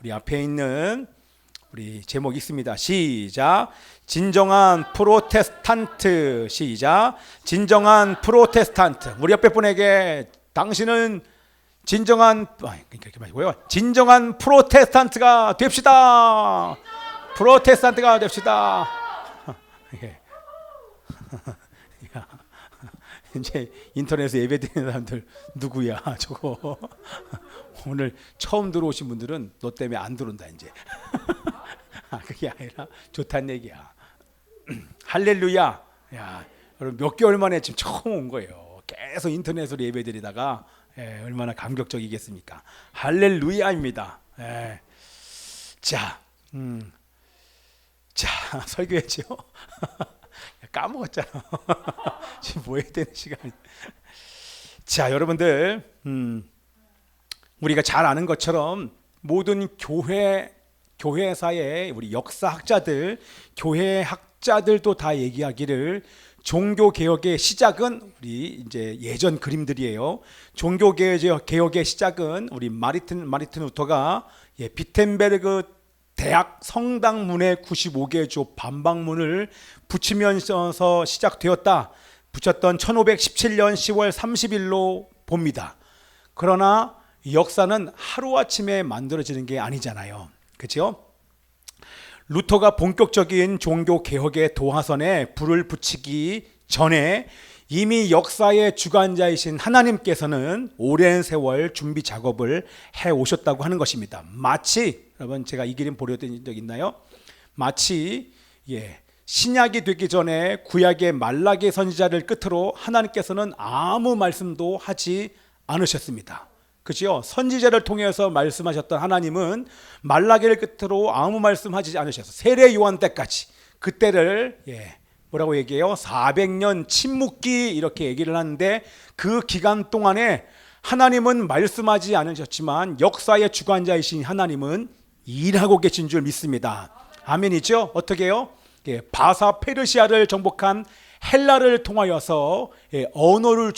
우리 앞에 있는 우리 제목 있습니다. 시작. 진정한 프로테스탄트. 시작. 진정한 프로테스탄트. 우리 옆에 분에게 당신은 진정한 진정한 프로테스탄트가 됩시다. 프로테스탄트가 됩시다. 이제 인터넷에 예배드리는 사람들 누구야 저거. 오늘 처음 들어오신 분들은 너 때문에 안 들어온다 이제. 그게 아니라 좋다는 얘기야. 할렐루야. 야, 여러분 몇 개월 만에 지금 처음 온 거예요. 계속 인터넷으로 예배드리다가 얼마나 감격적이겠습니까? 할렐루야입니다. 자, 설교했죠. 까먹었잖아. 지금 뭐 해야 되는 시간이. 자, 여러분들, 우리가 잘 아는 것처럼 모든 교회사의 우리 역사학자들, 교회학자들도 다 얘기하기를 종교 개혁의 시작은 우리 이제 예전 그림들이에요. 종교 개혁의 시작은 우리 마르틴 루터가 비텐베르그 대학 성당문의 95개 조 반박문을 붙이면서 시작되었다. 붙였던 1517년 10월 30일로 봅니다. 그러나 역사는 하루아침에 만들어지는 게 아니잖아요. 그렇죠? 루터가 본격적인 종교 개혁의 도화선에 불을 붙이기 전에 이미 역사의 주관자이신 하나님께서는 오랜 세월 준비 작업을 해 오셨다고 하는 것입니다. 마치 여러분 제가 이 그림 보여드린 적 있나요? 마치 신약이 되기 전에 구약의 말라기 선지자를 끝으로 하나님께서는 아무 말씀도 하지 않으셨습니다. 그렇죠? 선지자를 통해서 말씀하셨던 하나님은 말라기를 끝으로 아무 말씀하지 않으셨어요. 세례 요한 때까지. 그때를 뭐라고 얘기해요? 400년 침묵기 이렇게 얘기를 하는데 그 기간 동안에 하나님은 말씀하지 않으셨지만 역사의 주관자이신 하나님은 일하고 계신 줄 믿습니다. 아멘이죠? 어떻게 해요? 바사 페르시아를 정복한 헬라를 통하여서 언어를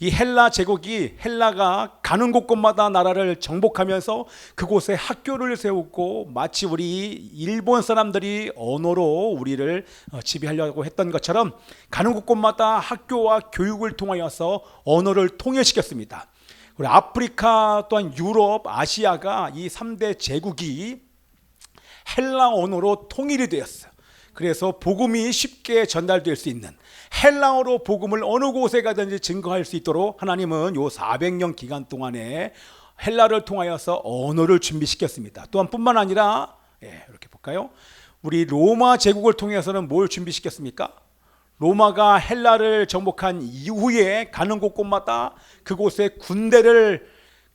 이 헬라 제국이 헬라가 가는 곳곳마다 나라를 정복하면서 그곳에 학교를 세우고 마치 우리 일본 사람들이 언어로 우리를 지배하려고 했던 것처럼 가는 곳곳마다 학교와 교육을 통하여서 언어를 통일시켰습니다. 우리 아프리카 또한 유럽, 아시아가 이 3대 제국이 헬라 언어로 통일이 되었어요. 그래서 복음이 쉽게 전달될 수 있는 헬라어로 복음을 어느 곳에 가든지 증거할 수 있도록 하나님은 요 400년 기간 동안에 헬라를 통하여서 언어를 준비시켰습니다. 또한 뿐만 아니라 이렇게 볼까요? 우리 로마 제국을 통해서는 뭘 준비시켰습니까? 로마가 헬라를 정복한 이후에 가는 곳곳마다 그곳에 군대를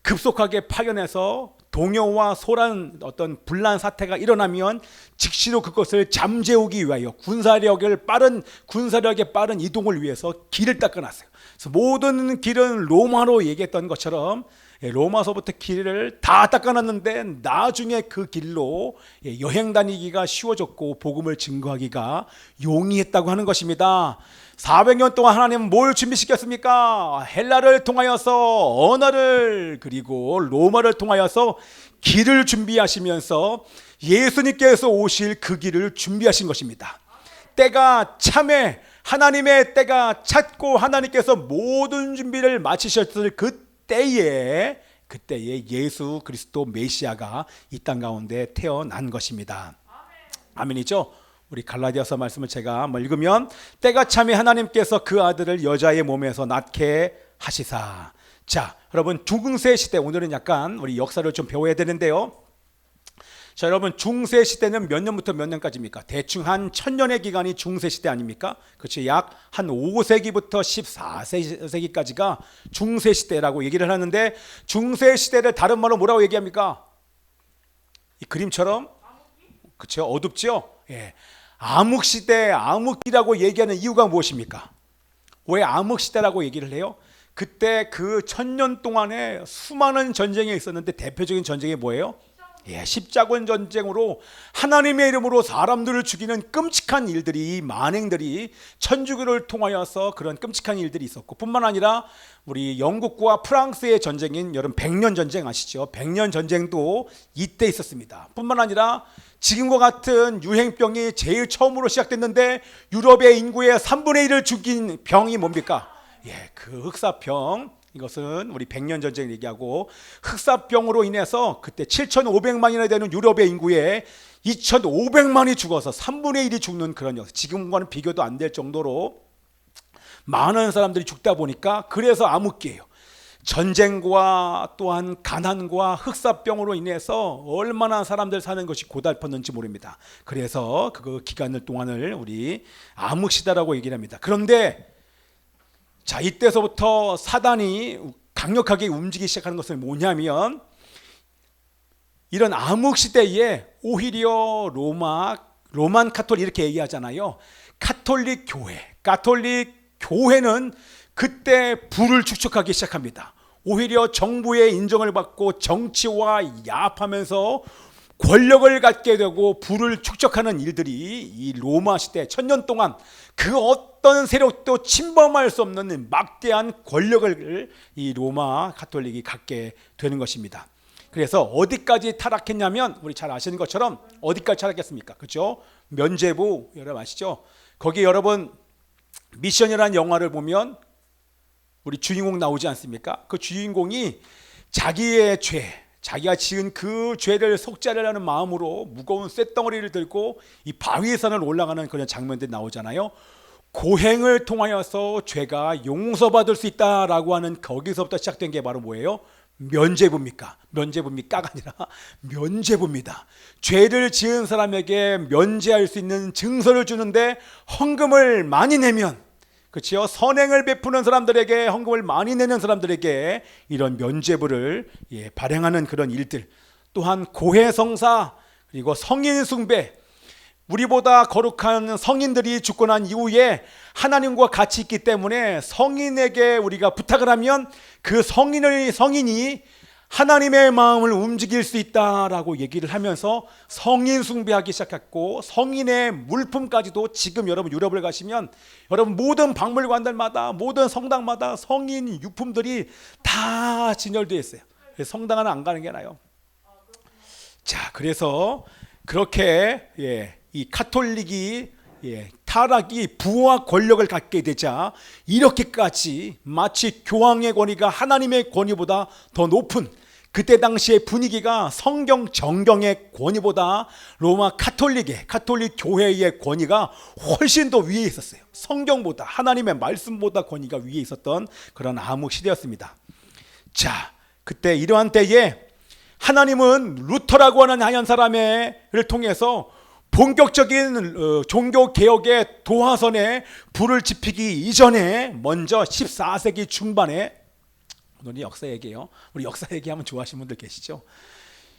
급속하게 파견해서 동요와 소란 어떤 분란 사태가 일어나면 즉시로 그것을 잠재우기 위하여 군사력의 빠른 이동을 위해서 길을 닦아놨어요. 그래서 모든 길은 로마로 얘기했던 것처럼 로마서부터 길을 다 닦아놨는데 나중에 그 길로 여행 다니기가 쉬워졌고 복음을 증거하기가 용이했다고 하는 것입니다. 400년 동안 하나님은 뭘 준비시켰습니까? 헬라를 통하여서 언어를 그리고 로마를 통하여서 길을 준비하시면서 예수님께서 오실 그 길을 준비하신 것입니다. 때가 참에 하나님의 때가 찼고 하나님께서 모든 준비를 마치셨을 그때에 예수 그리스도 메시아가 이 땅 가운데 태어난 것입니다. 아멘이죠? 우리 갈라디아서 말씀을 제가 한번 읽으면 때가 참에 하나님께서 그 아들을 여자의 몸에서 낳게 하시사. 자, 여러분 중세 시대, 오늘은 약간 우리 역사를 좀 배워야 되는데요. 자, 여러분 중세 시대는 몇 년부터 몇 년까지입니까? 대충 한 1000년의 기간이 중세 시대 아닙니까? 그렇죠. 약 한 5세기부터 14세기까지가 중세 시대라고 얘기를 하는데 중세 시대를 다른 말로 뭐라고 얘기합니까? 이 그림처럼 그렇죠. 어둡죠? 암흑시대, 암흑기라고 얘기하는 이유가 무엇입니까? 왜 암흑시대라고 얘기를 해요? 그때 그 1000년 동안에 수많은 전쟁이 있었는데 대표적인 전쟁이 뭐예요? 십자군 전쟁으로 하나님의 이름으로 사람들을 죽이는 끔찍한 일들이, 만행들이 천주교를 통하여서 그런 끔찍한 일들이 있었고, 뿐만 아니라 우리 영국과 프랑스의 전쟁인 여러분 백년 전쟁 아시죠? 백년 전쟁도 이때 있었습니다. 뿐만 아니라 지금과 같은 유행병이 제일 처음으로 시작됐는데 유럽의 인구의 3분의 1을 죽인 병이 뭡니까? 그 흑사병. 이것은 우리 백년 전쟁을 얘기하고, 흑사병으로 인해서 그때 7,500만이나 되는 유럽의 인구에 2,500만이 죽어서 3분의 1이 죽는 그런, 지금과는 비교도 안 될 정도로 많은 사람들이 죽다 보니까, 그래서 암흑기예요. 전쟁과 또한 가난과 흑사병으로 인해서 얼마나 사람들 사는 것이 고달팠는지 모릅니다. 그래서 그 기간을 동안을 우리 암흑시대라고 얘기를 합니다. 그런데 자, 이때서부터 사단이 강력하게 움직이기 시작하는 것은 뭐냐면, 이런 암흑시대에 오히려 로만 카톨릭 이렇게 얘기하잖아요. 카톨릭 교회는 그때 부를 축적하기 시작합니다. 오히려 정부의 인정을 받고 정치와 야합하면서 권력을 갖게 되고 부를 축적하는 일들이 이 로마 시대 1000년 동안 그 어떤 세력도 침범할 수 없는 막대한 권력을 이 로마 카톨릭이 갖게 되는 것입니다. 그래서 어디까지 타락했냐면, 우리 잘 아시는 것처럼 어디까지 타락했습니까? 그렇죠? 면죄부 여러분 아시죠? 거기 여러분 미션이라는 영화를 보면 우리 주인공 나오지 않습니까? 그 주인공이 자기의 자기가 지은 그 죄를 속죄하려는 마음으로 무거운 쇳덩어리를 들고 이 바위산을 올라가는 그런 장면들이 나오잖아요. 고행을 통하여서 죄가 용서받을 수 있다라고 하는, 거기서부터 시작된 게 바로 뭐예요? 면죄부입니까가 아니라 면죄부입니다. 죄를 지은 사람에게 면죄할 수 있는 증서를 주는데 헌금을 많이 내면, 그렇죠? 선행을 베푸는 사람들에게, 헌금을 많이 내는 사람들에게 이런 면죄부를 발행하는 그런 일들, 또한 고해성사, 그리고 성인 숭배, 우리보다 거룩한 성인들이 죽고 난 이후에 하나님과 같이 있기 때문에 성인에게 우리가 부탁을 하면 그 성인이 하나님의 마음을 움직일 수 있다라고 얘기를 하면서 성인 숭배하기 시작했고, 성인의 물품까지도 지금 여러분 유럽을 가시면 여러분 모든 박물관들마다, 모든 성당마다 성인 유품들이 다 진열되어 있어요. 성당은 안 가는 게 나아요. 자, 그래서 그렇게 이 카톨릭이 타락이 부와 권력을 갖게 되자 이렇게까지 마치 교황의 권위가 하나님의 권위보다 더 높은, 그때 당시의 분위기가 성경 정경의 권위보다 로마 카톨릭 교회의 권위가 훨씬 더 위에 있었어요. 성경보다, 하나님의 말씀보다 권위가 위에 있었던 그런 암흑 시대였습니다. 자, 그때 이러한 때에 하나님은 루터라고 하는 한 사람을 통해서 본격적인 종교 개혁의 도화선에 불을 지피기 이전에 먼저 14세기 중반에, 오늘 역사 얘기예요. 우리 역사 얘기하면 좋아하시는 분들 계시죠?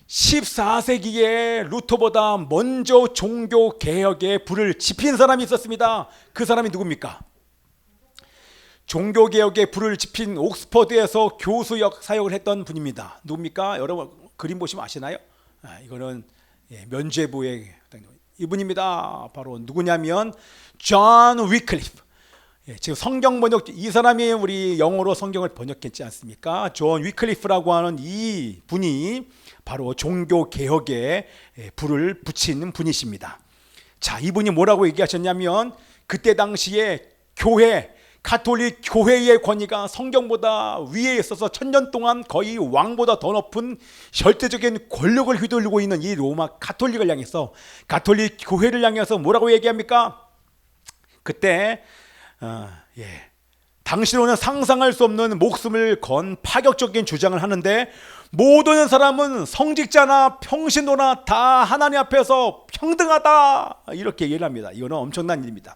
14세기에 루터보다 먼저 종교 개혁에 불을 지핀 사람이 있었습니다. 그 사람이 누굽니까? 종교 개혁에 불을 지핀 옥스퍼드에서 교수 사역을 했던 분입니다. 누굽니까? 여러분 그림 보시면 아시나요? 이거는 면죄부의 이분입니다. 바로 누구냐면 존 위클리프. 지금 성경 번역, 이 사람이 우리 영어로 성경을 번역했지 않습니까? 존 위클리프라고 하는 이 분이 바로 종교 개혁에 불을 붙이는 분이십니다. 자, 이분이 뭐라고 얘기하셨냐면, 그때 당시에 가톨릭 교회의 권위가 성경보다 위에 있어서 1000년 동안 거의 왕보다 더 높은 절대적인 권력을 휘둘리고 있는 이 로마 가톨릭을 향해서, 가톨릭 교회를 향해서 뭐라고 얘기합니까? 그때 당신은 상상할 수 없는 목숨을 건 파격적인 주장을 하는데, 모든 사람은 성직자나 평신도나 다 하나님 앞에서 평등하다, 이렇게 얘기를 합니다. 이거는 엄청난 일입니다.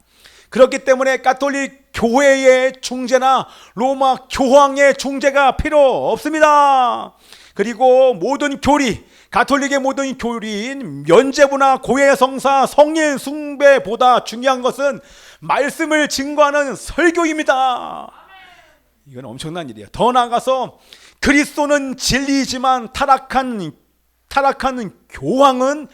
그렇기 때문에 가톨릭 교회의 중재나 로마 교황의 중재가 필요 없습니다. 그리고 모든 교리, 가톨릭의 모든 교리인 면죄부나 고해성사, 성인 숭배보다 중요한 것은 말씀을 증거하는 설교입니다. 이건 엄청난 일이에요. 더 나아가서 그리스도는 진리이지만 타락한 타락한 교황은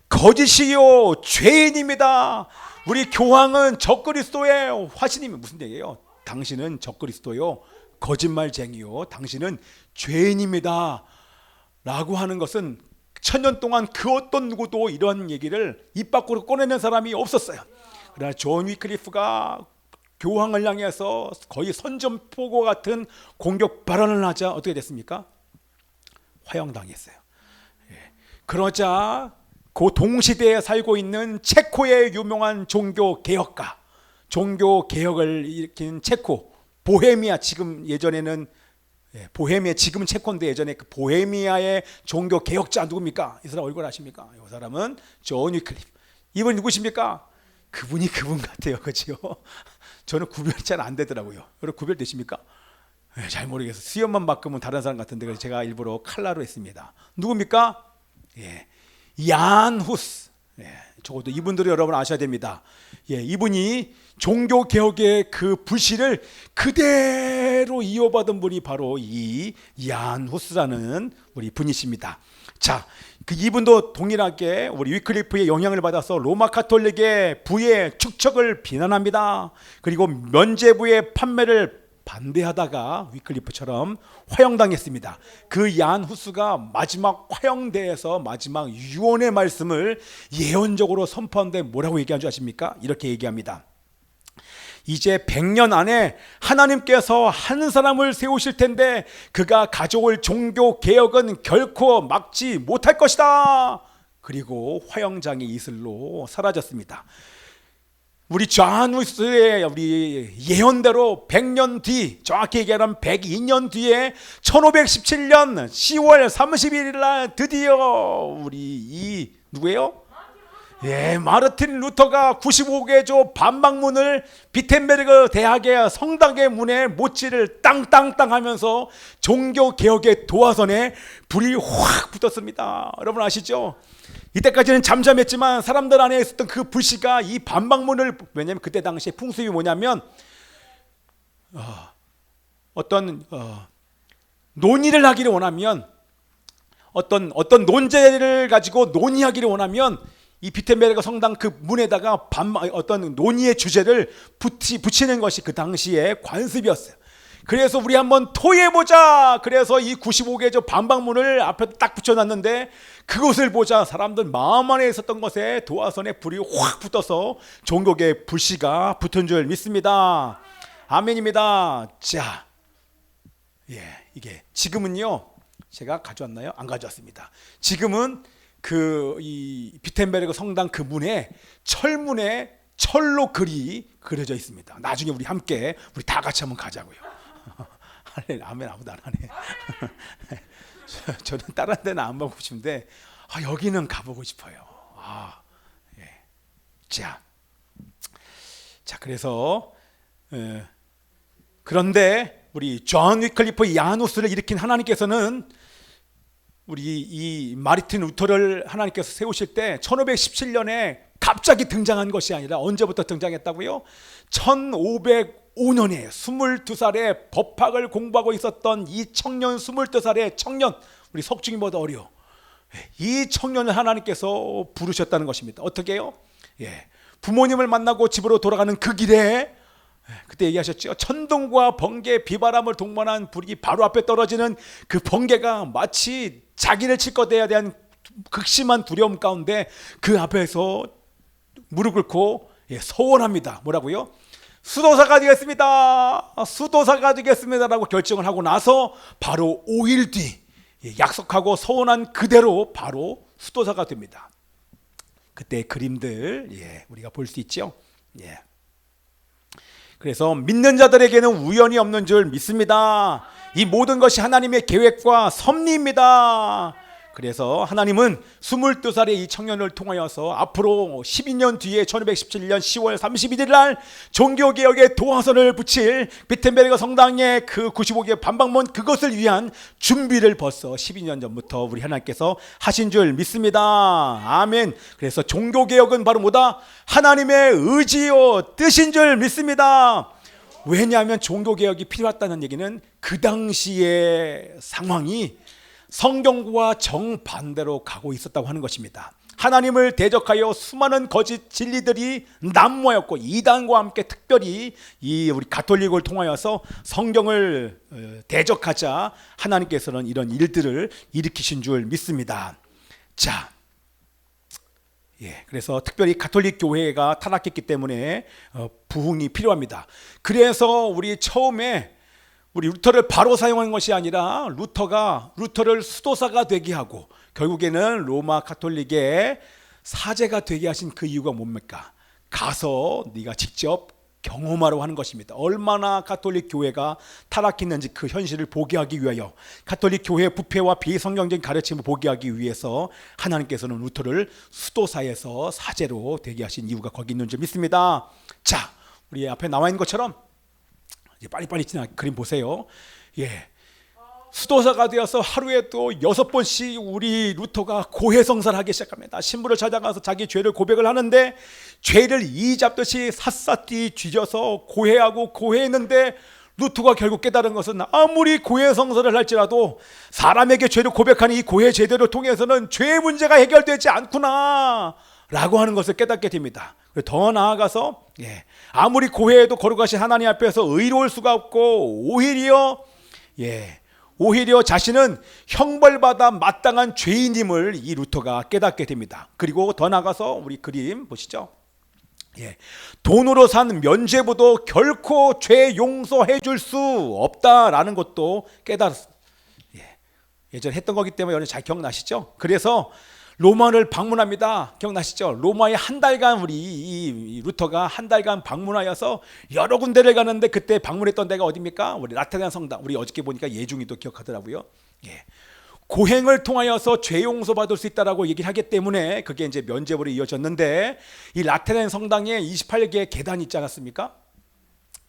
거짓이요 죄인입니다. 우리 교황은 적그리스도의 화신이면 무슨 얘기예요? 당신은 적그리스도요 거짓말쟁이요 당신은 죄인입니다 라고 하는 것은 천년 동안 그 어떤 누구도 이런 얘기를 입 밖으로 꺼내는 사람이 없었어요. 그러나 존 위클리프가 교황을 향해서 거의 선전포고 같은 공격 발언을 하자 어떻게 됐습니까? 화형당했어요. 그러자 그 동시대에 살고 있는 체코의 유명한 종교 개혁가, 종교 개혁을 일으킨 체코 보헤미아, 지금 예전에는 보헤미아, 지금은 체코인데 예전에 그 보헤미아의 종교 개혁자 누굽니까? 이 사람 얼굴 아십니까? 이 사람은 존 위클리프. 이분 누구십니까? 그분이 그분 같아요, 그렇죠? 저는 구별이 잘 안 되더라고요. 여러분 구별 되십니까? 잘 모르겠어요. 수염만 바꾸면 다른 사람 같은데 그래서 제가 일부러 칼라로 했습니다. 누굽니까? 얀 후스. 적어도 이분들을 여러분 아셔야 됩니다. 이분이 종교 개혁의 그 불씨를 그대로 이어받은 분이 바로 이 얀 후스라는 우리 분이십니다. 자, 그 이분도 동일하게 우리 위클리프의 영향을 받아서 로마 카톨릭의 부의 축척을 비난합니다. 그리고 면죄부의 판매를 반대하다가 위클리프처럼 화형당했습니다. 그 얀 후스가 마지막 화형대에서 마지막 유언의 말씀을 예언적으로 선포한데 뭐라고 얘기한 줄 아십니까? 이렇게 얘기합니다. 이제 100년 안에 하나님께서 한 사람을 세우실 텐데 그가 가져올 종교 개혁은 결코 막지 못할 것이다. 그리고 화형장의 이슬로 사라졌습니다. 우리 존 위클리프의 우리 예언대로 100년 뒤, 정확히 얘기하면 102년 뒤에 1517년 10월 31일 날 드디어 우리 이 누구예요? 마르틴 루터가 95개조 반박문을 비텐베르그 대학의 성당의 문에 못지를 땅땅땅 하면서 종교 개혁의 도화선에 불이 확 붙었습니다. 여러분 아시죠? 이때까지는 잠잠했지만 사람들 안에 있었던 그 불씨가 이 반박문을, 왜냐하면 그때 당시에 풍습이 뭐냐면 어떤 논의를 하기를 원하면 어떤 논제를 가지고 논의하기를 원하면 이 비텐베르그 성당 그 문에다가 어떤 논의의 주제를 붙이는 것이 그 당시의 관습이었어요. 그래서 우리 한번 토의해보자. 그래서 이 95개조 반박문을 앞에 딱 붙여놨는데 그것을 보자 사람들 마음 안에 있었던 것에 도화선에 불이 확 붙어서 종교계의 불씨가 붙은 줄 믿습니다. 아멘입니다. 자, 이게 지금은요, 제가 가져왔나요? 안 가져왔습니다. 지금은 이 비텐베르그 성당 그 문에 철문에 철로 글이 그려져 있습니다. 나중에 우리 함께 우리 다 같이 한번 가자고요. 아멘. 아무도 안 하네. 저는 다른 데는 안 가고 싶은데 여기는 가보고 싶어요. 자, 그래서 그런데 우리 존 위클리프 야누스를 일으킨 하나님께서는 우리 이 마르틴 루터를 하나님께서 세우실 때 1517년에 갑자기 등장한 것이 아니라 언제부터 등장했다고요? 1505년에 22살에 법학을 공부하고 있었던 이 청년, 22살의 청년, 우리 석중이보다 어려, 이 청년을 하나님께서 부르셨다는 것입니다. 어떻게 해요? 부모님을 만나고 집으로 돌아가는 그 길에 그때 얘기하셨죠. 천둥과 번개, 비바람을 동반한 불이 바로 앞에 떨어지는 그 번개가 마치 자기를 칠 것에 대한 극심한 두려움 가운데 그 앞에서 무릎 꿇고 서원합니다. 뭐라고요? 수도사가 되겠습니다. 수도사가 되겠습니다라고 결정을 하고 나서 바로 5일 뒤 약속하고 서원한 그대로 바로 수도사가 됩니다. 그때 그림들 우리가 볼 수 있죠. 그래서 믿는 자들에게는 우연이 없는 줄 믿습니다. 이 모든 것이 하나님의 계획과 섭리입니다. 그래서 하나님은 22살의 이 청년을 통하여서 앞으로 12년 뒤에 1517년 10월 31일 날 종교개혁의 도화선을 붙일 비텐베르그 성당의 그 95개 반박문, 그것을 위한 준비를 벌써 12년 전부터 우리 하나님께서 하신 줄 믿습니다. 아멘. 그래서 종교개혁은 바로 뭐다? 하나님의 의지요 뜻인 줄 믿습니다. 왜냐하면 종교개혁이 필요했다는 얘기는 그 당시의 상황이 성경과 정반대로 가고 있었다고 하는 것입니다. 하나님을 대적하여 수많은 거짓 진리들이 난무하였고, 이단과 함께 특별히 이 우리 가톨릭을 통하여서 성경을 대적하자 하나님께서는 이런 일들을 일으키신 줄 믿습니다. 자, 그래서 특별히 가톨릭 교회가 타락했기 때문에 부흥이 필요합니다. 그래서 우리 처음에 우리 루터를 바로 사용한 것이 아니라 루터를 수도사가 되게 하고 결국에는 로마 가톨릭의 사제가 되게 하신 그 이유가 뭡니까? 가서 네가 직접 경험하러 하는 것입니다. 얼마나 가톨릭 교회가 타락했는지 그 현실을 보게 하기 위하여, 가톨릭 교회의 부패와 비성경적인 가르침을 보게 하기 위해서 하나님께서는 루터를 수도사에서 사제로 되게 하신 이유가 거기 있는 줄 믿습니다. 자, 우리 앞에 나와 있는 것처럼 이제 빨리빨리 지나 그림 보세요. 수도사가 되어서 하루에 또 6번씩 우리 루터가 고해성사를 하기 시작합니다. 신부를 찾아가서 자기 죄를 고백을 하는데, 죄를 이잡듯이 샅샅이 뒤져서 고해하고 고해했는데, 루터가 결국 깨달은 것은 아무리 고해성사를 할지라도 사람에게 죄를 고백하는 이 고해 제도를 통해서는 죄의 문제가 해결되지 않구나 라고 하는 것을 깨닫게 됩니다. 더 나아가서 아무리 고해해도 거룩하신 하나님 앞에서 의로울 수가 없고, 오히려 자신은 형벌받아 마땅한 죄인임을 이 루터가 깨닫게 됩니다. 그리고 더 나아가서 우리 그림 보시죠. 돈으로 산 면죄부도 결코 죄 용서해 줄 수 없다라는 것도 깨달았습니다. 예전에 했던 거기 때문에 여러분 잘 기억나시죠? 그래서 로마를 방문합니다. 기억나시죠? 로마에 한 달간 우리 이 루터가 한 달간 방문하여서 여러 군데를 가는데, 그때 방문했던 데가 어디입니까? 우리 라테란 성당. 우리 어저께 보니까 예중이도 기억하더라고요. 고행을 통하여서 죄 용서 받을 수 있다라고 얘기를 하기 때문에 그게 이제 면죄부로 이어졌는데, 이 라테란 성당에 28개 계단이 있지 않았습니까?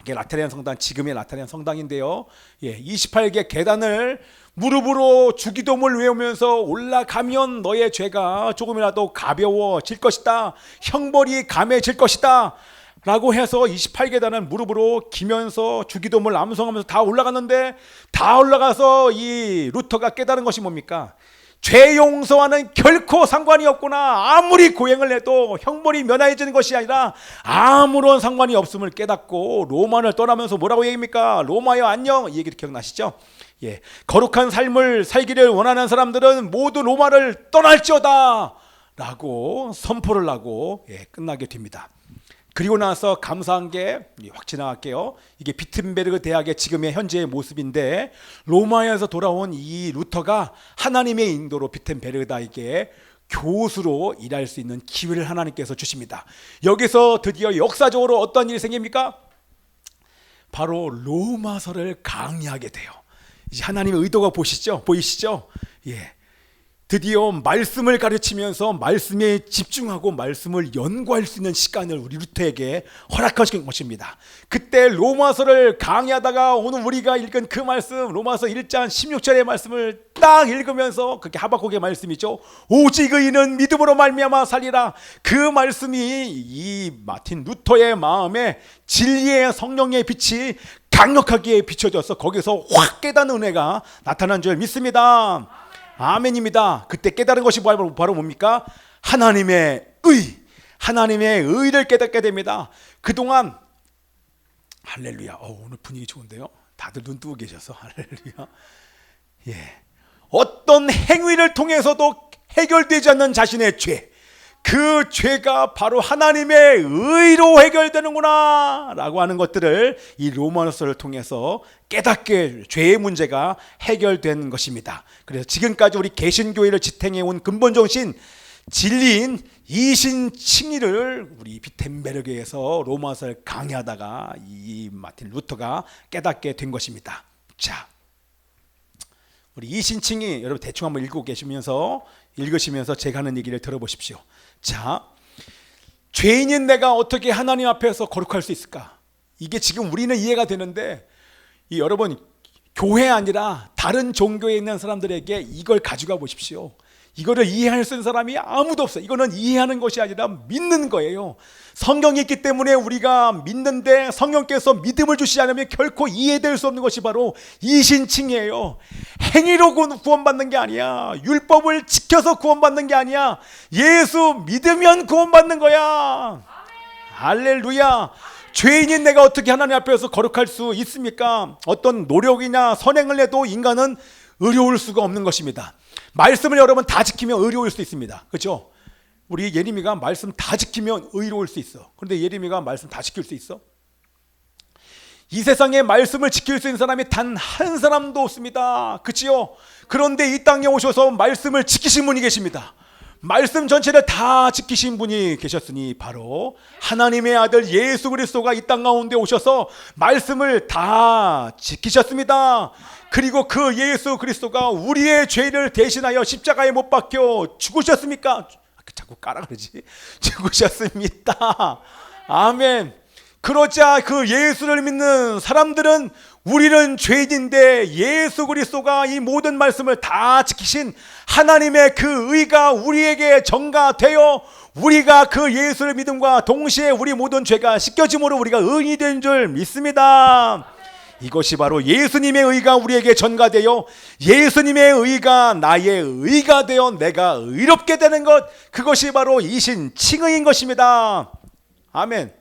이게 라테란 성당, 지금의 라테란 성당인데요. 28개 계단을 무릎으로 주기도문을 외우면서 올라가면 너의 죄가 조금이라도 가벼워질 것이다, 형벌이 감해질 것이다 라고 해서 28계단을 무릎으로 기면서 주기도문을 암송하면서 다 올라갔는데, 다 올라가서 이 루터가 깨달은 것이 뭡니까? 죄 용서와는 결코 상관이 없구나. 아무리 고행을 해도 형벌이 면하여지는 것이 아니라 아무런 상관이 없음을 깨닫고 로마를 떠나면서 뭐라고 얘기합니까? 로마여 안녕, 이 얘기도 기억나시죠? 거룩한 삶을 살기를 원하는 사람들은 모두 로마를 떠날지어다 라고 선포를 하고 끝나게 됩니다. 그리고 나서 감사한 게, 확 지나갈게요. 이게 비튼베르그 대학의 지금의 현재의 모습인데, 로마에서 돌아온 이 루터가 하나님의 인도로 비튼베르그 대학의 교수로 일할 수 있는 기회를 하나님께서 주십니다. 여기서 드디어 역사적으로 어떤 일이 생깁니까? 바로 로마서를 강의하게 돼요. 이제 하나님의 의도가 보이시죠? 드디어 말씀을 가르치면서 말씀에 집중하고 말씀을 연구할 수 있는 시간을 우리 루터에게 허락하신 것입니다. 그때 로마서를 강의하다가 오늘 우리가 읽은 그 말씀, 로마서 1장 16절의 말씀을 딱 읽으면서, 그게 하박국의 말씀이죠. 오직 의인은 믿음으로 말미암아 살리라. 그 말씀이 이 마틴 루터의 마음에 진리의 성령의 빛이 강력하게 비춰져서 거기서 확 깨닫는 은혜가 나타난 줄 믿습니다. 아멘입니다. 그때 깨달은 것이 바로 뭡니까? 하나님의 의를 깨닫게 됩니다. 그동안 할렐루야. 오늘 분위기 좋은데요. 다들 눈 뜨고 계셔서 할렐루야. 어떤 행위를 통해서도 해결되지 않는 자신의 죄, 그 죄가 바로 하나님의 의로 해결되는구나 라고 하는 것들을 이 로마서를 통해서 깨닫게, 죄의 문제가 해결된 것입니다. 그래서 지금까지 우리 개신교회를 지탱해온 근본정신, 진리인 이신칭의를 우리 비텐베르그에서 로마서를 강의하다가 이 마틴 루터가 깨닫게 된 것입니다. 자, 우리 이신칭의 여러분 대충 한번 읽으시면서 제가 하는 얘기를 들어보십시오. 자, 죄인인 내가 어떻게 하나님 앞에서 거룩할 수 있을까? 이게 지금 우리는 이해가 되는데, 여러분 교회 아니라 다른 종교에 있는 사람들에게 이걸 가져가 보십시오. 이거를 이해할 수 있는 사람이 아무도 없어요. 이거는 이해하는 것이 아니라 믿는 거예요. 성경이 있기 때문에 우리가 믿는데 성령께서 믿음을 주시지 않으면 결코 이해될 수 없는 것이 바로 이신칭이에요. 행위로 구원받는 게 아니야. 율법을 지켜서 구원받는 게 아니야. 예수 믿으면 구원받는 거야. 할렐루야. 죄인인 내가 어떻게 하나님 앞에서 거룩할 수 있습니까? 어떤 노력이나 선행을 해도 인간은 의로울 수가 없는 것입니다. 말씀을 여러분 다 지키면 의로울 수 있습니다. 그렇죠? 우리 예림이가 말씀 다 지키면 의로울 수 있어. 그런데 예림이가 말씀 다 지킬 수 있어? 이 세상에 말씀을 지킬 수 있는 사람이 단 한 사람도 없습니다. 그치요? 그런데 이 땅에 오셔서 말씀을 지키신 분이 계십니다. 말씀 전체를 다 지키신 분이 계셨으니 바로 하나님의 아들 예수 그리스도가 이 땅 가운데 오셔서 말씀을 다 지키셨습니다. 그리고 그 예수 그리스도가 우리의 죄를 대신하여 십자가에 못 박혀 죽으셨습니까? 자꾸 까라 그러지. 죽으셨습니다. 아멘. 그러자 그 예수를 믿는 사람들은 우리는 죄인인데 예수 그리스도가 이 모든 말씀을 다 지키신 하나님의 그 의가 우리에게 전가되어 우리가 그 예수를 믿음과 동시에 우리 모든 죄가 씻겨짐으로 우리가 의인이 된 줄 믿습니다. 이것이 바로 예수님의 의가 우리에게 전가되어 예수님의 의가 나의 의가 되어 내가 의롭게 되는 것, 그것이 바로 이신칭의인 것입니다. 아멘.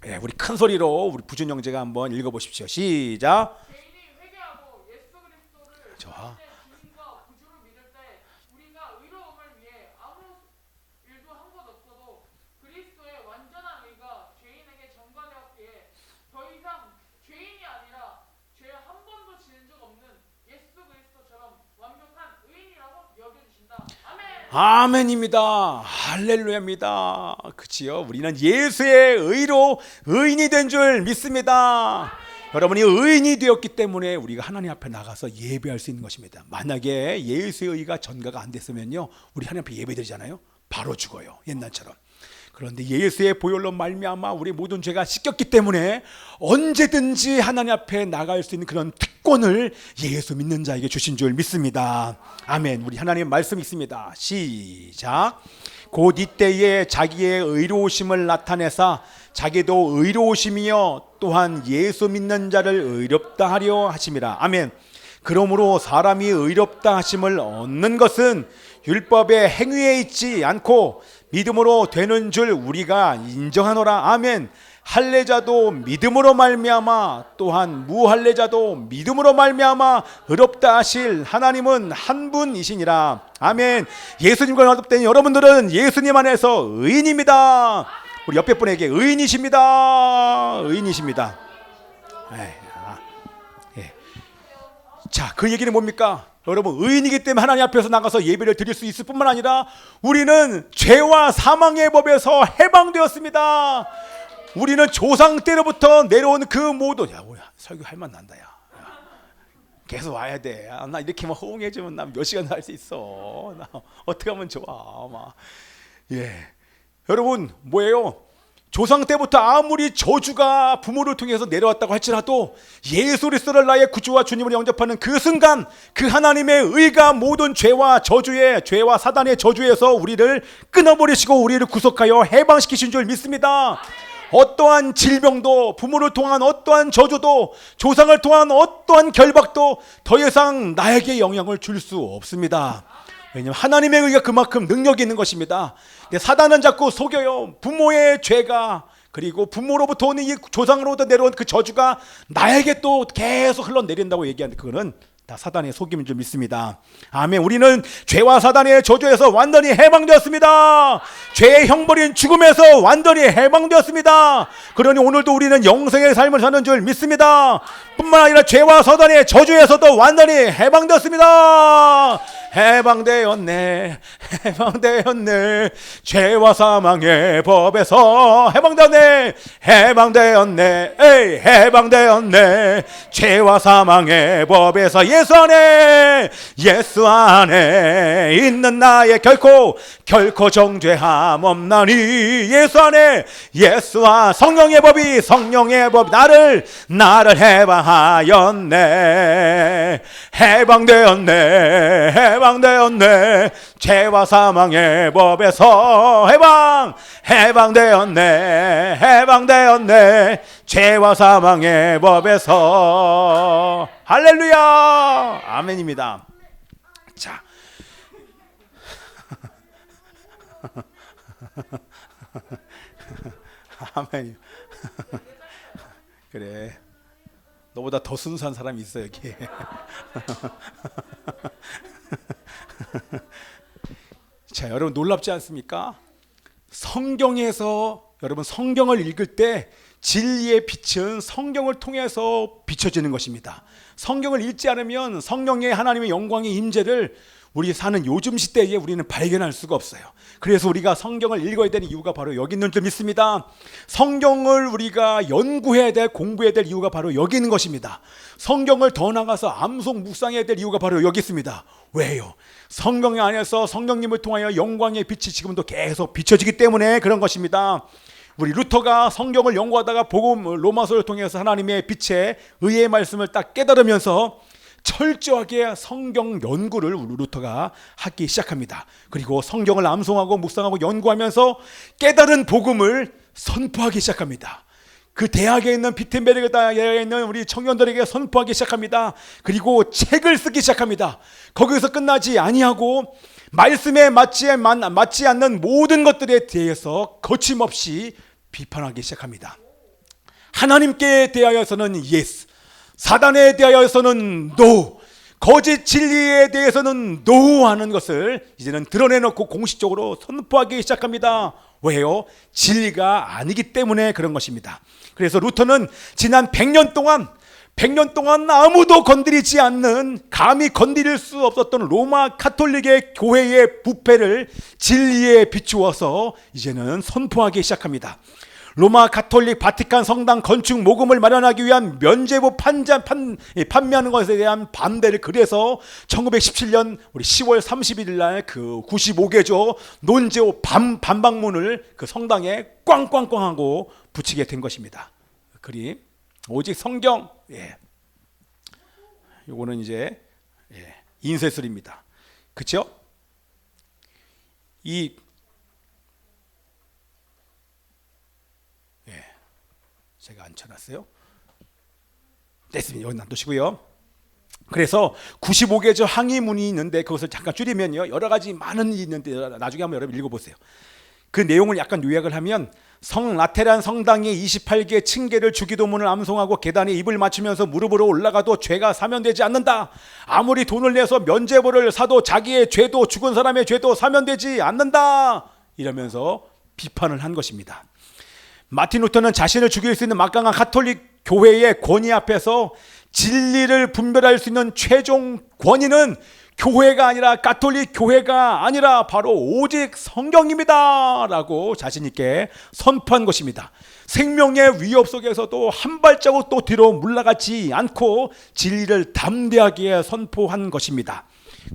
네, 우리 큰 소리로 우리 부준 형제가 한번 읽어보십시오. 시작. 죄인이 회개하고 예수 그리스도를 좋아. 주님과 구주로 믿을 때 우리가 의로움을 위해 아무 일도 한 것 없어도 그리스도의 완전한 의가 죄인에게 전가되었기에 더 이상 죄인이 아니라 죄 한 번도 지은 적 없는 예수 그리스도처럼 완벽한 의인이라고 여겨주신다. 아멘. 아멘입니다. 할렐루야입니다. 그치요? 우리는 예수의 의로 의인이 된 줄 믿습니다. 여러분이 의인이 되었기 때문에 우리가 하나님 앞에 나가서 예배할 수 있는 것입니다. 만약에 예수의 의가 전가가 안 됐으면요, 우리 하나님 앞에 예배드리잖아요, 바로 죽어요, 옛날처럼. 그런데 예수의 보혈로 말미암아 우리 모든 죄가 씻겼기 때문에 언제든지 하나님 앞에 나갈 수 있는 그런 특권을 예수 믿는 자에게 주신 줄 믿습니다. 아멘. 우리 하나님 말씀 있습니다. 시작. 곧 이때에 자기의 의로우심을 나타내사 자기도 의로우심이요 또한 예수 믿는 자를 의롭다 하려 하심이라. 아멘. 그러므로 사람이 의롭다 하심을 얻는 것은 율법의 행위에 있지 않고 믿음으로 되는 줄 우리가 인정하노라. 아멘. 할례자도 믿음으로 말미암아 또한 무할례자도 믿음으로 말미암아 의롭다 하실 하나님은 한 분이시니라. 아멘. 예수님과 화답된 여러분들은 예수님 안에서 의인입니다. 우리 옆에 분에게 의인이십니다. 의인이십니다. 자, 그 얘기는 뭡니까? 여러분, 의인이기 때문에 하나님 앞에서 나가서 예배를 드릴 수 있을 뿐만 아니라 우리는 죄와 사망의 법에서 해방되었습니다. 우리는 조상 때로부터 내려온 그 모든, 야, 설교할 만 난다, 야. 계속 와야 돼. 나 이렇게만 호응해주면 나 몇 시간 할 수 있어. 나 어떻게 하면 좋아. 막. 예. 여러분, 뭐예요? 조상 때부터 아무리 저주가 부모를 통해서 내려왔다고 할지라도 예수 그리스도를 나의 구주와 주님으로 영접하는 그 순간 그 하나님의 의가 모든 죄와 사단의 저주에서 우리를 끊어버리시고 우리를 구속하여 해방시키신 줄 믿습니다. 어떠한 질병도, 부모를 통한 어떠한 저주도, 조상을 통한 어떠한 결박도 더 이상 나에게 영향을 줄 수 없습니다. 왜냐하면 하나님의 의가 그만큼 능력이 있는 것입니다. 사단은 자꾸 속여요. 부모의 죄가, 그리고 부모로부터 오는 이 조상으로부터 내려온 그 저주가 나에게 또 계속 흘러내린다고 얘기하는데 그거는 다 사단의 속임인 줄 믿습니다. 아멘. 우리는 죄와 사단의 저주에서 완전히 해방되었습니다. 죄의 형벌인 죽음에서 완전히 해방되었습니다. 그러니 오늘도 우리는 영생의 삶을 사는 줄 믿습니다. 뿐만 아니라 죄와 사단의 저주에서도 완전히 해방되었습니다. 해방되었네, 해방되었네. 죄와 사망의 법에서 해방되었네, 해방되었네, 에이, 해방되었네. 죄와 사망의 법에서 예수 안에 있는 나의 결코 정죄함 없나니. 예수 안에, 성령의 법이 나를 해방하였네. 해방되었네, 해방되었네. 죄와 사망의 법에서 해방되었네. 해방되었네. 죄와 사망의 법에서. 할렐루야. 아멘입니다. 자, 아멘. 그래, 너보다 더 순수한 사람이 있어 여기. 자, 여러분 놀랍지 않습니까? 성경에서 여러분 성경을 읽을 때 진리의 빛은 성경을 통해서 비춰지는 것입니다. 성경을 읽지 않으면 성령의 하나님의 영광의 임재를 우리 사는 요즘 시대에 우리는 발견할 수가 없어요. 그래서 우리가 성경을 읽어야 되는 이유가 바로 여기 있는 줄 믿습니다. 성경을 우리가 연구해야 될, 공부해야 될 이유가 바로 여기 있는 것입니다. 성경을 더 나가서 암송 묵상해야 될 이유가 바로 여기 있습니다. 왜요? 성경 안에서 성령님을 통하여 영광의 빛이 지금도 계속 비춰지기 때문에 그런 것입니다. 우리 루터가 성경을 연구하다가 복음 로마서를 통해서 하나님의 빛의 의의 말씀을 딱 깨달으면서 철저하게 성경 연구를 루터가 하기 시작합니다. 그리고 성경을 암송하고 묵상하고 연구하면서 깨달은 복음을 선포하기 시작합니다. 그 대학에 있는 비텐베르그 대학에 있는 우리 청년들에게 선포하기 시작합니다. 그리고 책을 쓰기 시작합니다. 거기서 끝나지 아니하고 말씀에 맞지 않는 모든 것들에 대해서 거침없이 비판하기 시작합니다. 하나님께 대하여서는 yes, 사단에 대하여서는 no, 거짓 진리에 대해서는 no 하는 것을 이제는 드러내놓고 공식적으로 선포하기 시작합니다. 왜요? 진리가 아니기 때문에 그런 것입니다. 그래서 루터는 지난 100년 동안 아무도 건드리지 않는, 감히 건드릴 수 없었던 로마 가톨릭의 교회의 부패를 진리에 비추어서 이제는 선포하기 시작합니다. 로마 가톨릭 바티칸 성당 건축 모금을 마련하기 위한 면죄부 판매하는 것에 대한 반대를 그래서 1917년 우리 10월 31일 날 그 95개조 논제호 반박문을 그 성당에 꽝꽝꽝 하고 붙이게 된 것입니다. 그림 오직 성경, 요거는 이제 인쇄술입니다. 그렇죠? 제가 안 쳐놨어요. 됐습니다. 여기 놔두시고요. 그래서 95개조 항의문이 있는데 그것을 잠깐 줄이면요, 여러 가지 많은 일이 있는데 나중에 한번 여러분 읽어보세요. 그 내용을 약간 요약을 하면 성 라테란 성당이 28개 층계를 주기도문을 암송하고 계단에 입을 맞추면서 무릎으로 올라가도 죄가 사면되지 않는다. 아무리 돈을 내서 면죄부를 사도 자기의 죄도, 죽은 사람의 죄도 사면되지 않는다. 이러면서 비판을 한 것입니다. 마틴 루터는 자신을 죽일 수 있는 막강한 가톨릭 교회의 권위 앞에서 진리를 분별할 수 있는 최종 권위는 교회가 아니라, 가톨릭 교회가 아니라 바로 오직 성경입니다 라고 자신 있게 선포한 것입니다. 생명의 위협 속에서도 한 발자국 또 뒤로 물러가지 않고 진리를 담대하게 선포한 것입니다.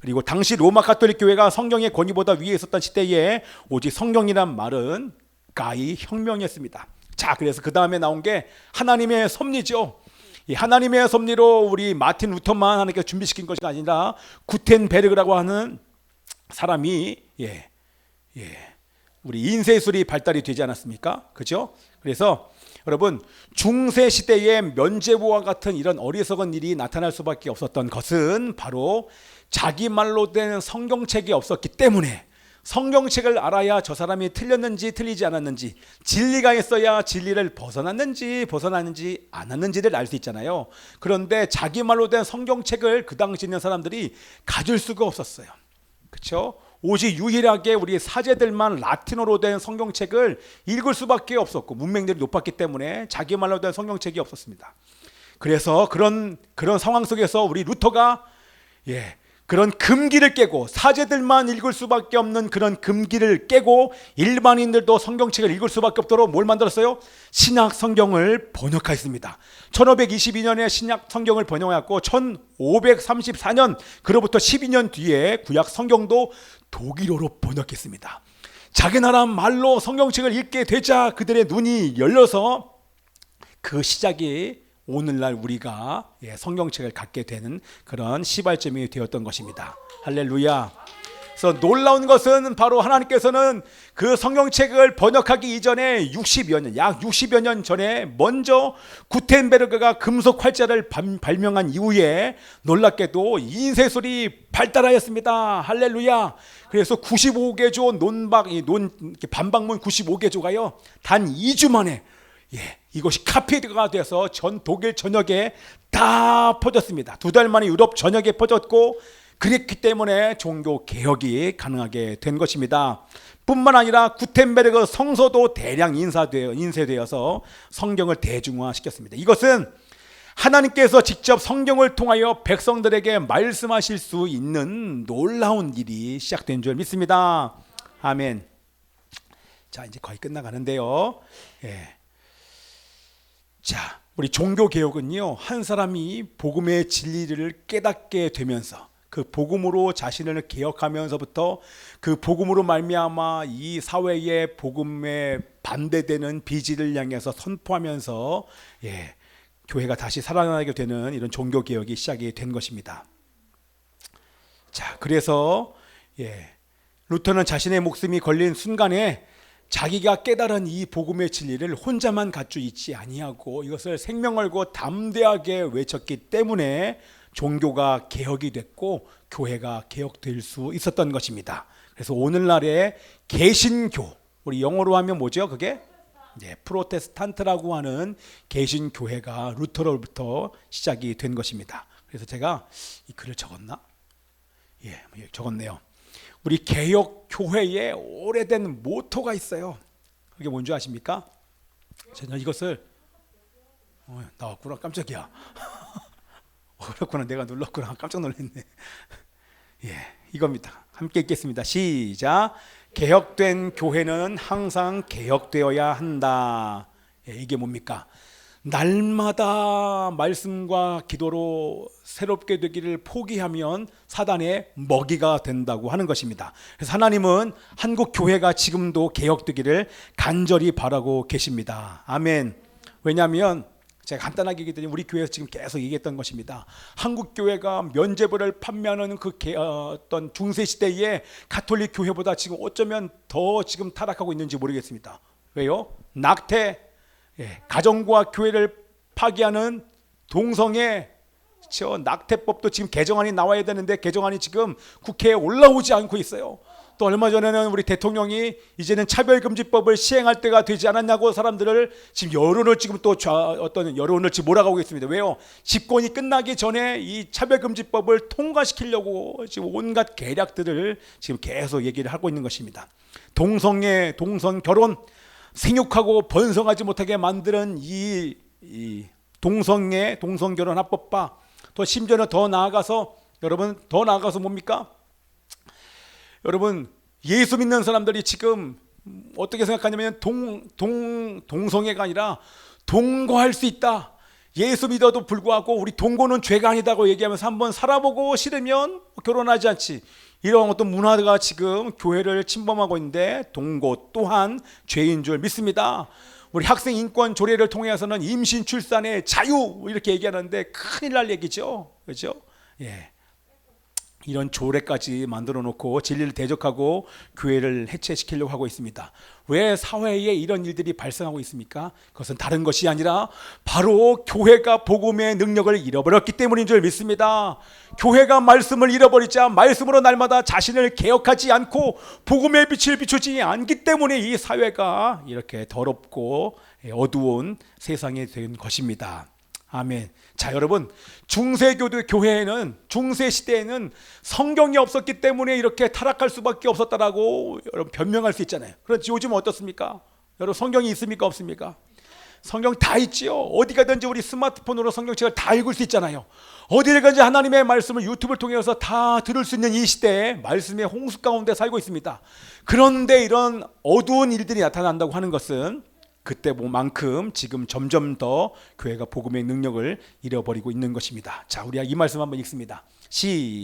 그리고 당시 로마 가톨릭 교회가 성경의 권위보다 위에 있었던 시대에 오직 성경이란 말은 가히 혁명이었습니다. 자, 그래서 그 다음에 나온 게 하나님의 섭리죠. 이 하나님의 섭리로 우리 마틴 루터만 하나님께 준비시킨 것이 아니라 구텐베르그라고 하는 사람이 우리 인쇄술이 발달이 되지 않았습니까? 그죠? 그래서 여러분, 중세 시대의 면죄부와 같은 이런 어리석은 일이 나타날 수밖에 없었던 것은 바로 자기 말로 된 성경책이 없었기 때문에, 성경책을 알아야 저 사람이 틀렸는지 틀리지 않았는지, 진리가 있어야 진리를 벗어났는지 않았는지를 알 수 있잖아요. 그런데 자기 말로 된 성경책을 그 당시 있는 사람들이 가질 수가 없었어요. 그렇죠? 오직 유일하게 우리 사제들만 라틴어로 된 성경책을 읽을 수밖에 없었고, 문맹들이 높았기 때문에 자기 말로 된 성경책이 없었습니다. 그래서 그런 상황 속에서 우리 루터가 그런 금기를 깨고, 사제들만 읽을 수밖에 없는 그런 금기를 깨고 일반인들도 성경책을 읽을 수밖에 없도록 뭘 만들었어요? 신약 성경을 번역하였습니다. 1522년에 신약 성경을 번역했고 1534년, 그로부터 12년 뒤에 구약 성경도 독일어로 번역했습니다. 자기 나라 말로 성경책을 읽게 되자 그들의 눈이 열려서 그 시작이 오늘날 우리가 성경책을 갖게 되는 그런 시발점이 되었던 것입니다. 할렐루야. 그래서 놀라운 것은 바로 하나님께서는 그 성경책을 번역하기 이전에 약 60여 년 전에 먼저 구텐베르그가 금속 활자를 발명한 이후에 놀랍게도 인쇄술이 발달하였습니다. 할렐루야. 그래서 95개조 반박문 95개조가요 단 2주 만에 이것이 카피가 돼서 전 독일 전역에 다 퍼졌습니다. 2달 만에 유럽 전역에 퍼졌고, 그랬기 때문에 종교 개혁이 가능하게 된 것입니다. 뿐만 아니라 구텐베르그 성서도 대량 인쇄되어서 성경을 대중화시켰습니다. 이것은 하나님께서 직접 성경을 통하여 백성들에게 말씀하실 수 있는 놀라운 일이 시작된 줄 믿습니다. 아멘. 자, 이제 거의 끝나가는데요. 자, 우리 종교 개혁은요, 한 사람이 복음의 진리를 깨닫게 되면서 그 복음으로 자신을 개혁하면서부터 그 복음으로 말미암아 이 사회의 복음에 반대되는 비질을 향해서 선포하면서 교회가 다시 살아나게 되는 이런 종교 개혁이 시작이 된 것입니다. 자, 그래서 루터는 자신의 목숨이 걸린 순간에 자기가 깨달은 이 복음의 진리를 혼자만 갖추 있지 아니하고 이것을 생명 걸고 담대하게 외쳤기 때문에 종교가 개혁이 됐고 교회가 개혁될 수 있었던 것입니다. 그래서 오늘날의 개신교, 우리 영어로 하면 뭐죠? 그게 프로테스탄트라고 하는 개신교회가 루터로부터 시작이 된 것입니다. 그래서 제가 이 글을 적었나? 적었네요. 우리 개혁교회의 오래된 모토가 있어요. 그게 뭔지 아십니까? 제가 이것을 나왔구나. 깜짝이야. 그렇구나. 내가 눌렀구나. 깜짝 놀랐네. 이겁니다. 함께 읽겠습니다. 시작. 개혁된 교회는 항상 개혁되어야 한다. 이게 뭡니까? 날마다 말씀과 기도로 새롭게 되기를 포기하면 사단의 먹이가 된다고 하는 것입니다. 그래서 하나님은 한국 교회가 지금도 개혁되기를 간절히 바라고 계십니다. 아멘. 왜냐하면 제가 간단하게 얘기했더니 우리 교회에서 지금 계속 얘기했던 것입니다. 한국 교회가 면죄부를 판매하는 그 어떤 중세 시대의 가톨릭 교회보다 지금 어쩌면 더 지금 타락하고 있는지 모르겠습니다. 왜요? 낙태, 가정과 교회를 파기하는 동성애, 낙태법도 지금 개정안이 나와야 되는데 개정안이 지금 국회에 올라오지 않고 있어요. 또 얼마 전에는 우리 대통령이 이제는 차별금지법을 시행할 때가 되지 않았냐고 사람들을 지금 여론을 지금 또 어떤 여론을 지금 몰아가고 있습니다. 왜요? 집권이 끝나기 전에 이 차별금지법을 통과시키려고 지금 온갖 계략들을 지금 계속 얘기를 하고 있는 것입니다. 동성애, 동성결혼, 생육하고 번성하지 못하게 만드는 이 동성애, 동성결혼 합법화, 또 심지어는 더 나아가서 뭡니까? 여러분, 예수 믿는 사람들이 지금 어떻게 생각하냐면 동성애가 아니라 동거할 수 있다. 예수 믿어도 불구하고 우리 동거는 죄가 아니다고 얘기하면서 한번 살아보고 싫으면 결혼하지 않지. 이런 어떤 문화가 지금 교회를 침범하고 있는데 동거 또한 죄인 줄 믿습니다. 우리 학생 인권 조례를 통해서는 임신 출산의 자유 이렇게 얘기하는데 큰일 날 얘기죠. 그렇죠? 이런 조례까지 만들어 놓고 진리를 대적하고 교회를 해체시키려고 하고 있습니다. 왜 사회에 이런 일들이 발생하고 있습니까? 그것은 다른 것이 아니라 바로 교회가 복음의 능력을 잃어버렸기 때문인 줄 믿습니다. 교회가 말씀을 잃어버리자 말씀으로 날마다 자신을 개혁하지 않고 복음의 빛을 비추지 않기 때문에 이 사회가 이렇게 더럽고 어두운 세상이 된 것입니다. 아멘. 자, 여러분, 중세교도 교회에는 중세 시대에는 성경이 없었기 때문에 이렇게 타락할 수밖에 없었다라고 여러분 변명할 수 있잖아요. 그런데 요즘 어떻습니까? 여러분, 성경이 있습니까? 없습니까? 성경 다 있지요. 어디 가든지 우리 스마트폰으로 성경책을 다 읽을 수 있잖아요. 어디를 가든지 하나님의 말씀을 유튜브를 통해서 다 들을 수 있는 이 시대에 말씀의 홍수 가운데 살고 있습니다. 그런데 이런 어두운 일들이 나타난다고 하는 것은 그때만큼 지금 점점 더 교회가 복음의 능력을 잃어버리고 있는 것입니다. 자, 우리가 이 말씀 한번 읽습니다.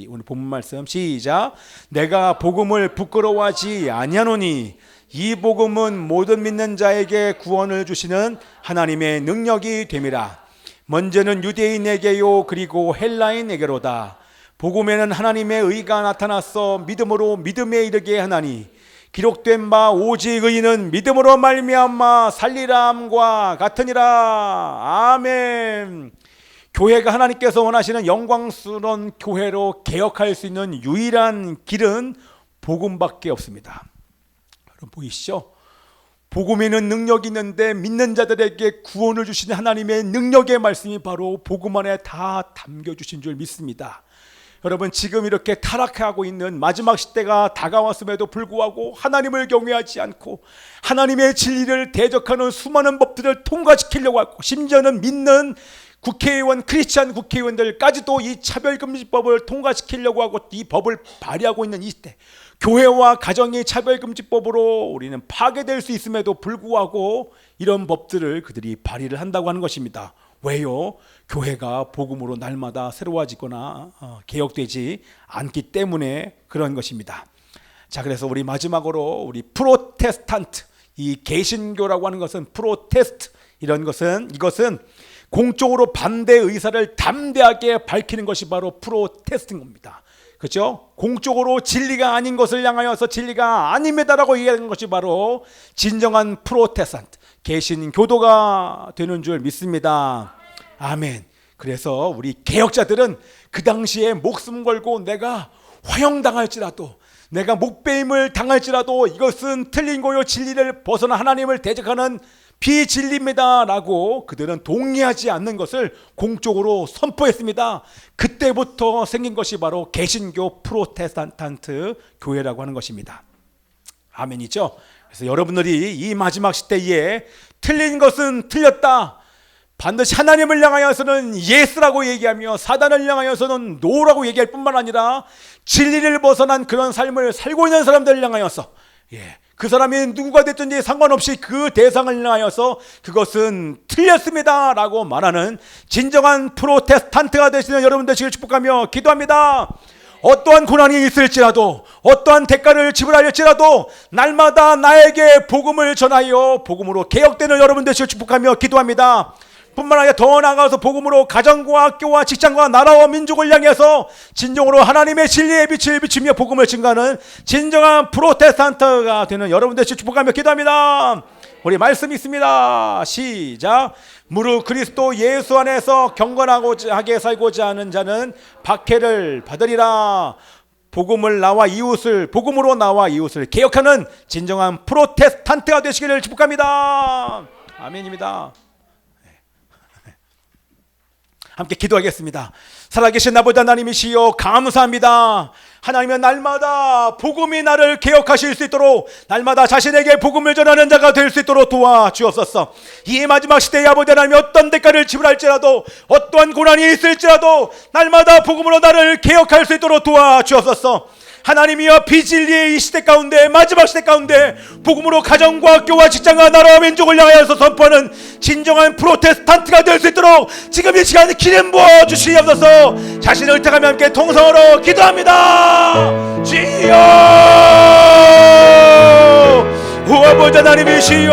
오늘 본문 말씀 시작. 내가 복음을 부끄러워하지 아니하노니 이 복음은 모든 믿는 자에게 구원을 주시는 하나님의 능력이 됨이라. 먼저는 유대인에게요 그리고 헬라인에게로다. 복음에는 하나님의 의가 나타나서 믿음으로 믿음에 이르게 하나니 기록된 바 오직 의인은 믿음으로 말미암아 살리라 함과 같으니라. 아멘. 교회가 하나님께서 원하시는 영광스러운 교회로 개혁할 수 있는 유일한 길은 복음밖에 없습니다. 여러분 보이시죠? 복음에는 능력이 있는데 믿는 자들에게 구원을 주시는 하나님의 능력의 말씀이 바로 복음 안에 다 담겨주신 줄 믿습니다. 여러분 지금 이렇게 타락하고 있는 마지막 시대가 다가왔음에도 불구하고 하나님을 경외하지 않고 하나님의 진리를 대적하는 수많은 법들을 통과시키려고 하고 심지어는 믿는 국회의원, 크리스찬 국회의원들까지도 이 차별금지법을 통과시키려고 하고 이 법을 발의하고 있는 이 시대, 교회와 가정이 차별금지법으로 우리는 파괴될 수 있음에도 불구하고 이런 법들을 그들이 발의를 한다고 하는 것입니다. 왜요? 교회가 복음으로 날마다 새로워지거나 개혁되지 않기 때문에 그런 것입니다. 자, 그래서 우리 마지막으로 우리 프로테스탄트, 이 개신교라고 하는 것은 프로테스트, 이것은 공적으로 반대 의사를 담대하게 밝히는 것이 바로 프로테스트인 겁니다. 그렇죠? 공적으로 진리가 아닌 것을 향하여서 진리가 아닙니다라고 얘기하는 것이 바로 진정한 프로테스탄트, 개신교도가 되는 줄 믿습니다. 아멘. 그래서 우리 개혁자들은 그 당시에 목숨 걸고 내가 화형당할지라도, 내가 목배임을 당할지라도 이것은 틀린 거요, 진리를 벗어나 하나님을 대적하는 비진리입니다 라고 그들은 동의하지 않는 것을 공적으로 선포했습니다. 그때부터 생긴 것이 바로 개신교 프로테스탄트 교회라고 하는 것입니다. 아멘이죠. 그래서 여러분들이 이 마지막 시대에 틀린 것은 틀렸다, 반드시 하나님을 향하여서는 예스라고 얘기하며 사단을 향하여서는 노라고 얘기할 뿐만 아니라 진리를 벗어난 그런 삶을 살고 있는 사람들을 향하여서, 그 사람이 누구가 됐든지 상관없이 그 대상을 향하여서 그것은 틀렸습니다 라고 말하는 진정한 프로테스탄트가 되시는 여러분 되시길 축복하며 기도합니다. 어떠한 고난이 있을지라도, 어떠한 대가를 지불하였지라도 날마다 나에게 복음을 전하여 복음으로 개혁되는 여러분 되시길 축복하며 기도합니다. 뿐만 아니라 더 나아가서 복음으로 가정과 학교와 직장과 나라와 민족을 향해서 진정으로 하나님의 진리의 빛을 비추며 복음을 증가하는 진정한 프로테스탄트가 되는 여러분들 축복하며 기도합니다. 우리 말씀 있습니다. 시작. 무릇 그리스도 예수 안에서 경건하게 살고자 하는 자는 박해를 받으리라. 복음으로 나와 이웃을 개혁하는 진정한 프로테스탄트가 되시기를 축복합니다. 아멘입니다. 함께 기도하겠습니다. 살아계신 아버지 하나님이시여, 감사합니다. 하나님은 날마다 복음이 나를 개혁하실 수 있도록, 날마다 자신에게 복음을 전하는 자가 될 수 있도록 도와주옵소서. 이 마지막 시대의 아버지 하나님이 어떤 대가를 지불할지라도, 어떠한 고난이 있을지라도 날마다 복음으로 나를 개혁할 수 있도록 도와주옵소서. 하나님이여, 비진리의 이 시대 가운데, 마지막 시대 가운데 복음으로 가정과 학교와 직장과 나라와 민족을 향하여서 선포하는 진정한 프로테스탄트가 될 수 있도록 지금 이 시간에 기름 부어 주시옵소서. 자신을 의탁하며 함께 통성으로 기도합니다. 주여, 오 아버지 하나님이시여,